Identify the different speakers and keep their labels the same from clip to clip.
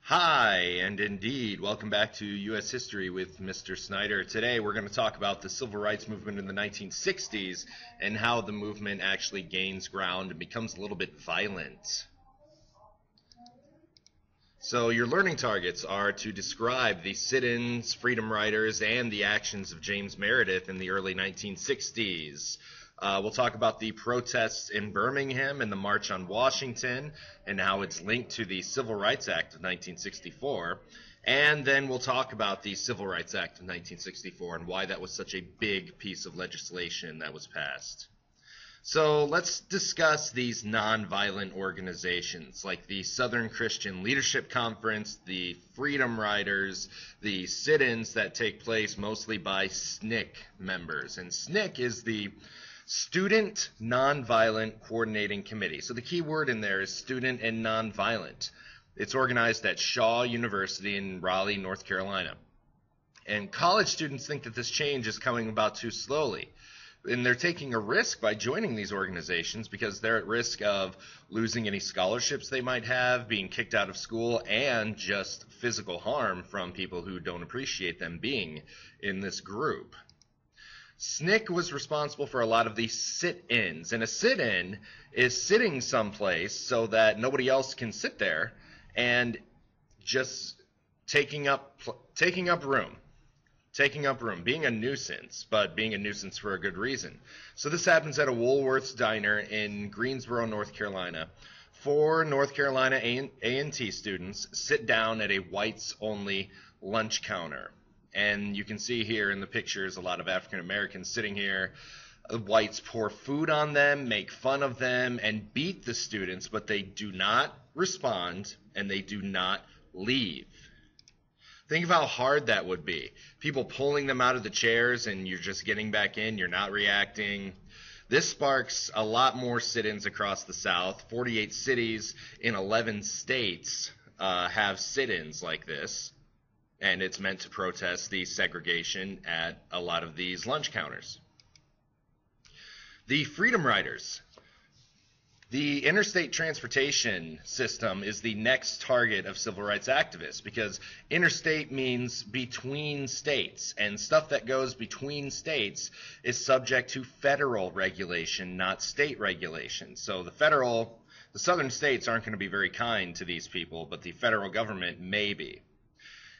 Speaker 1: Hi, and indeed, welcome back to U.S. History with Mr. Snyder. Today we're going to talk about the Civil Rights Movement in the 1960s and how the movement actually gains ground and becomes a little bit violent. So your learning targets are to describe the sit-ins, freedom riders, and the actions of James Meredith in the early 1960s. We'll talk about the protests in Birmingham and the March on Washington and how it's linked to the Civil Rights Act of 1964. And then we'll talk about the Civil Rights Act of 1964 and why that was such a big piece of legislation that was passed. So let's discuss these nonviolent organizations like the Southern Christian Leadership Conference, the Freedom Riders, the sit-ins that take place mostly by SNCC members. And SNCC is the Student Nonviolent Coordinating Committee. So the key word in there is student and nonviolent. It's organized at Shaw University in Raleigh, North Carolina. And college students think that this change is coming about too slowly. And they're taking a risk by joining these organizations because they're at risk of losing any scholarships they might have, being kicked out of school, and just physical harm from people who don't appreciate them being in this group. SNCC was responsible for a lot of these sit-ins, and a sit-in is sitting someplace so that nobody else can sit there and just taking up room, being a nuisance, but being a nuisance for a good reason. So this happens at a Woolworth's diner in Greensboro, North Carolina. 4 North Carolina A&T students sit down at a whites-only lunch counter. And you can see here in the pictures a lot of African Americans sitting here. The whites pour food on them, make fun of them, and beat the students, but they do not respond and they do not leave. Think of how hard that would be. People pulling them out of the chairs and you're just getting back in, you're not reacting. This sparks a lot more sit-ins across the South. 48 cities in 11 states have sit-ins like this. And it's meant to protest the segregation at a lot of these lunch counters. The Freedom Riders. The interstate transportation system is the next target of civil rights activists because interstate means between states, and stuff that goes between states is subject to federal regulation, not state regulation. So the southern states aren't going to be very kind to these people, but the federal government may be.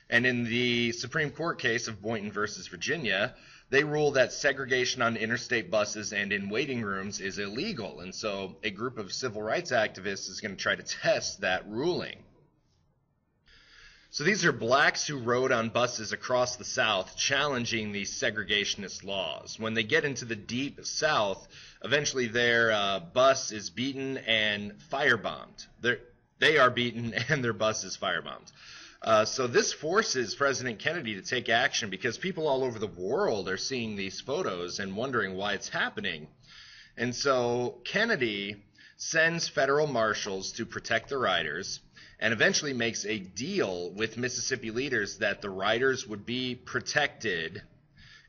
Speaker 1: And in the Supreme Court case of Boynton versus Virginia, they ruled that segregation on interstate buses and in waiting rooms is illegal. And so a group of civil rights activists is going to try to test that ruling. So these are blacks who rode on buses across the South challenging these segregationist laws. When they get into the deep South, eventually their bus is beaten and firebombed. They are beaten and their bus is firebombed. So this forces President Kennedy to take action because people all over the world are seeing these photos and wondering why it's happening. And so Kennedy sends federal marshals to protect the riders and eventually makes a deal with Mississippi leaders that the riders would be protected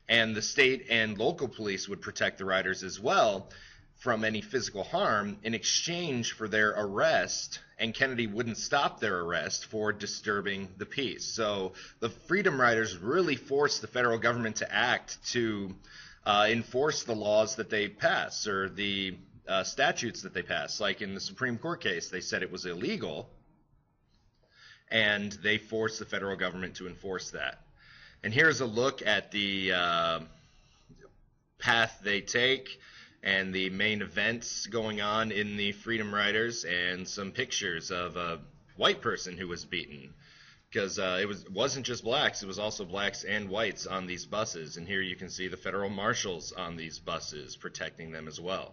Speaker 1: and the state and local police would protect the riders as well from any physical harm in exchange for their arrest, and Kennedy wouldn't stop their arrest for disturbing the peace. So the Freedom Riders really forced the federal government to act to enforce the laws that they pass or the statutes that they pass. Like in the Supreme Court case, they said it was illegal, and they forced the federal government to enforce that. And here's a look at the path they take and the main events going on in the Freedom Riders, and some pictures of a white person who was beaten. Because it wasn't just blacks, it was also blacks and whites on these buses. And here you can see the federal marshals on these buses protecting them as well.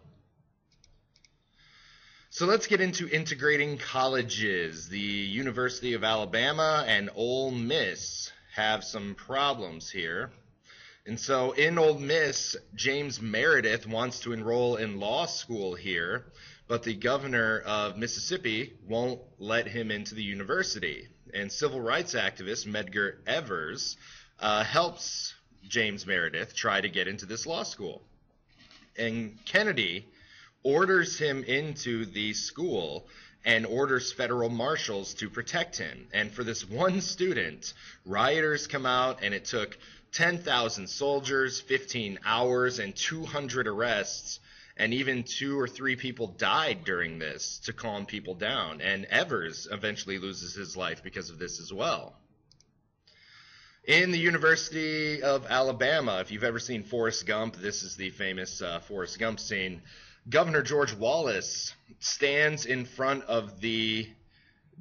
Speaker 1: So let's get into integrating colleges. The University of Alabama and Ole Miss have some problems here. And so in Ole Miss, James Meredith wants to enroll in law school here, but the governor of Mississippi won't let him into the university. And civil rights activist Medgar Evers helps James Meredith try to get into this law school. And Kennedy orders him into the school and orders federal marshals to protect him. And for this one student, rioters come out, and it took 10,000 soldiers, 15 hours, and 200 arrests, and even 2 or 3 people died during this to calm people down. And Evers eventually loses his life because of this as well. In the University of Alabama, if you've ever seen Forrest Gump, this is the famous Forrest Gump scene. Governor George Wallace stands in front of the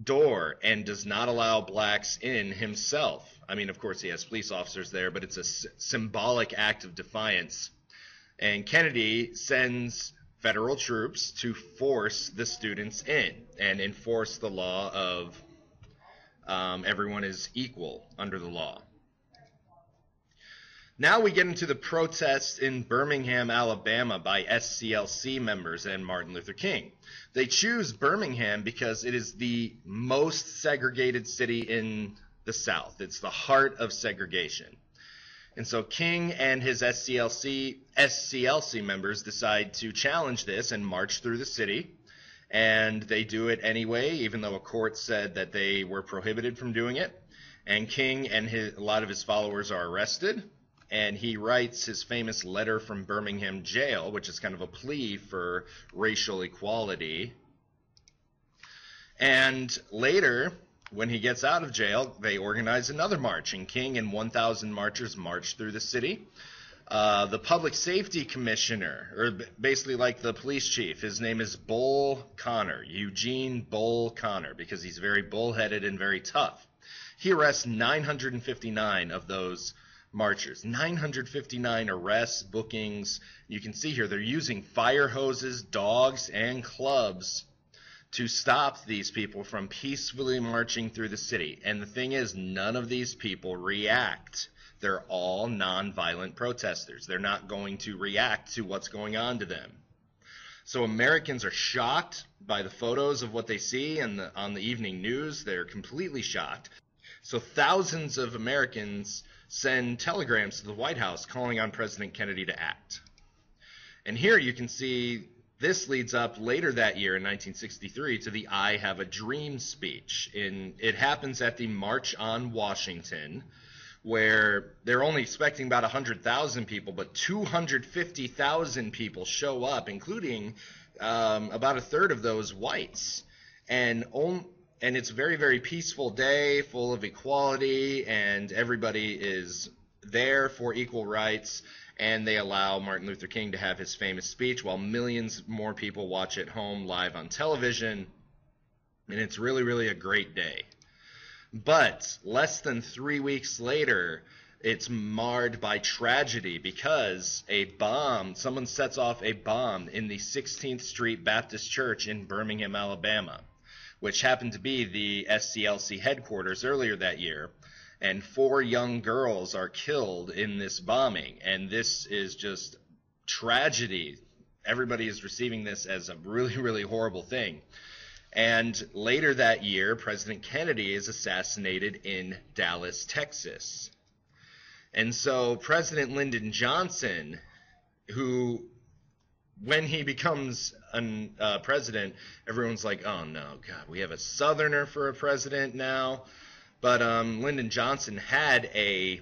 Speaker 1: door and does not allow blacks in himself. I mean, of course, he has police officers there, but it's a symbolic act of defiance. And Kennedy sends federal troops to force the students in and enforce the law of everyone is equal under the law. Now we get into the protests in Birmingham, Alabama by SCLC members and Martin Luther King. They choose Birmingham because it is the most segregated city in the South. It's the heart of segregation. And so King and his SCLC members decide to challenge this and march through the city. And they do it anyway, even though a court said that they were prohibited from doing it. And King and a lot of his followers are arrested. And he writes his famous letter from Birmingham jail, which is kind of a plea for racial equality. And later, when he gets out of jail, they organize another march, and King and 1,000 marchers march through the city. The public safety commissioner, or basically like the police chief, his name is Bull Connor, Eugene Bull Connor, because he's very bullheaded and very tough. He arrests 959 of those marchers. 959 arrests, bookings. You can see here they're using fire hoses, dogs, and clubs to stop these people from peacefully marching through the city. And the thing is, none of these people react. They're all nonviolent protesters. They're not going to react to what's going on to them. So Americans are shocked by the photos of what they see on the evening news. They're completely shocked. So thousands of Americans send telegrams to the White House calling on President Kennedy to act. And here you can see this leads up later that year in 1963 to the I Have a Dream speech. It happens at the March on Washington, where they're only expecting about 100,000 people, but 250,000 people show up, including about a third of those whites. And it's a very, very peaceful day, full of equality, and everybody is there for equal rights. And they allow Martin Luther King to have his famous speech while millions more people watch at home live on television. And it's really, really a great day. But less than 3 weeks later, it's marred by tragedy because someone sets off a bomb in the 16th Street Baptist Church in Birmingham, Alabama, which happened to be the SCLC headquarters earlier that year. And 4 young girls are killed in this bombing. And this is just tragedy. Everybody is receiving this as a really, really horrible thing. And later that year, President Kennedy is assassinated in Dallas, Texas. And so President Lyndon Johnson, who, when he becomes president, everyone's like, oh no, God, we have a Southerner for a president now. But Lyndon Johnson had a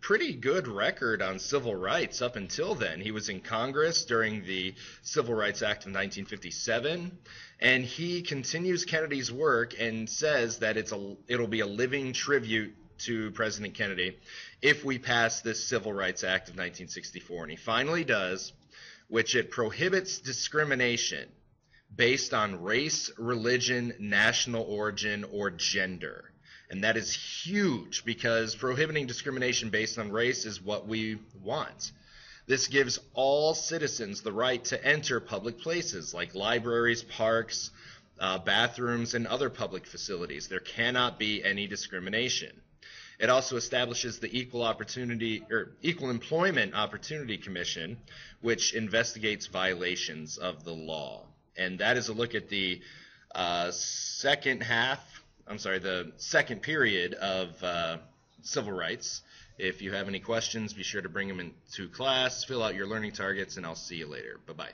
Speaker 1: pretty good record on civil rights up until then. He was in Congress during the Civil Rights Act of 1957, and he continues Kennedy's work and says that it'll be a living tribute to President Kennedy if we pass this Civil Rights Act of 1964. And he finally does, which it prohibits discrimination based on race, religion, national origin, or gender. And that is huge because prohibiting discrimination based on race is what we want. This gives all citizens the right to enter public places like libraries, parks, bathrooms, and other public facilities. There cannot be any discrimination. It also establishes the Equal Employment Opportunity Commission, which investigates violations of the law. And that is a look at the second period of civil rights. If you have any questions, be sure to bring them into class, fill out your learning targets, and I'll see you later. Bye-bye.